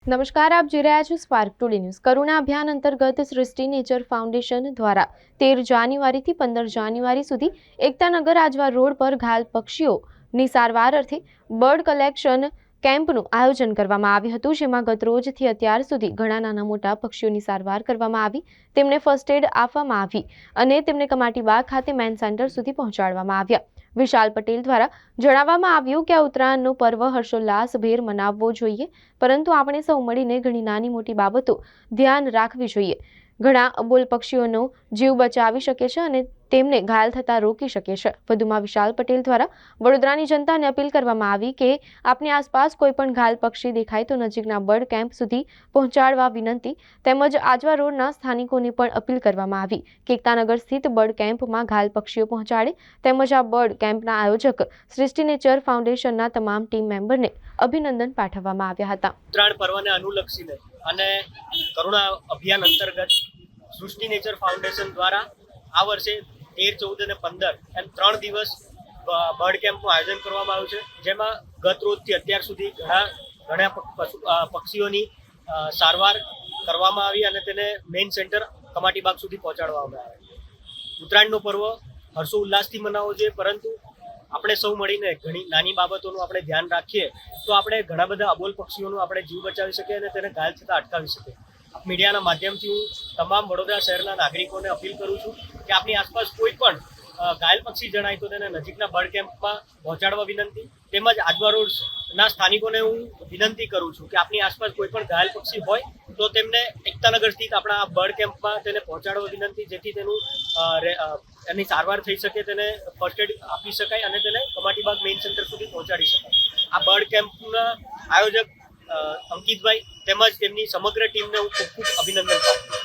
નમસ્કાર, આપ જોઈ રહ્યા છો સ્પાર્ક ટુડે ન્યૂઝ। કરુણા અભિયાન અંતર્ગત સૃષ્ટિ નેચર ફાઉન્ડેશન દ્વારા 13 જાન્યુઆરીથી 15 જાન્યુઆરી સુધી એકતાનગર આજવા રોડ પર ઘાયલ પક્ષીઓની સારવાર અર્થે બર્ડ કલેક્શન કેમ્પનું આયોજન કરવામાં આવ્યું હતું, જેમાં ગતરોજથી અત્યાર સુધી ઘણા નાના મોટા પક્ષીઓની સારવાર કરવામાં આવી, તેમને ફર્સ્ટ એડ આપવામાં આવી અને તેમને કમાટીબાગ ખાતે મેન સેન્ટર સુધી પહોંચાડવામાં આવ્યા। વિશાલ પટેલ દ્વારા જણાવવામાં આવ્યું કે આ ઉત્તરાયણનો પર્વ હર્ષોલ્લાસભેર મનાવવો જોઈએ, પરંતુ આપણે સૌ મળીને ઘણી નાની મોટી બાબતો ધ્યાન રાખવી જોઈએ। ઘણા અબોલ પક્ષીઓનો જીવ બચાવી શકે છે અને તેમને ઘાયલ થતા રોકી શકે છે। વધુમાં વિશાલ પટેલ દ્વારા વડોદરાની જનતાને અપીલ કરવામાં આવી કે આપની આસપાસ કોઈ પણ ઘાયલ પક્ષી દેખાય તો નજીકના બર્ડ કેમ્પ સુધી પહોંચાડવા વિનંતી। તેમજ આજવા રોડના સ્થાનિકોને પણ અપીલ કરવામાં આવી કે એકતાનગર સ્થિત બર્ડ કેમ્પમાં ઘાયલ પક્ષીઓ પહોંચાડે। તેમજ આ બર્ડ કેમ્પના આયોજક સૃષ્ટિ નેચર ફાઉન્ડેશનના તમામ ટીમ મેમ્બરને અભિનંદન પાઠવવામાં આવ્યા હતા। ઉત્તરાયણ પર્વને અનુલક્ષીને અને કરુણા અભિયાન અંતર્ગત સૃષ્ટિ નેચર ફાઉન્ડેશન દ્વારા આ વર્ષે 13, 14 અને 15 એમ 3 દિવસ બર્ડ કેમ્પનું આયોજન કરવામાં આવ્યું છે, જેમાં ગત રોજથી અત્યાર સુધી ઘણા પક્ષીઓની સારવાર કરવામાં આવી અને તેને મેઇન સેન્ટર કમાટીબાગ સુધી પહોંચાડવામાં આવે। ઉત્તરાયણનો પર્વ હર્ષો ઉલ્લાસથી મનાવવો જોઈએ, પરંતુ આપણે સૌ મળીને ઘણી નાની બાબતોનું આપણે ધ્યાન રાખીએ તો આપણે ઘણા બધા અબોલ પક્ષીઓનું આપણે જીવ બચાવી શકીએ અને તેને ઘાયલ થતાં અટકાવી શકીએ। મીડિયાના માધ્યમથી હું તમામ વડોદરા શહેરના નાગરિકોને અપીલ કરું છું કે આપની આસપાસ કોઈ પણ ઘાયલ પક્ષી જણાય તો તેને નજીકના બર્ડ કેમ્પમાં પહોંચાડવા વિનંતી। તેમજ આજવા રોડના સ્થાનિકોને હું વિનંતી કરું છું કે આપની આસપાસ કોઈ પણ ઘાયલ પક્ષી હોય તો તેમને એકતાનગર સ્થિત આપણા બર્ડ કેમ્પમાં તેને પહોંચાડવા વિનંતી, જેથી એની સારવાર થઈ શકે, તેને ફર્સ્ટ એડ આપી શકાય અને તેને કમાટીબાગ મેઇન સેન્ટર સુધી પહોંચાડી શકાય। આ બર્ડ કેમ્પના આયોજક અંકિતભાઈ તેમજ તેમની સમગ્ર ટીમને હું ખૂબ અભિનંદન પાઠવું છું।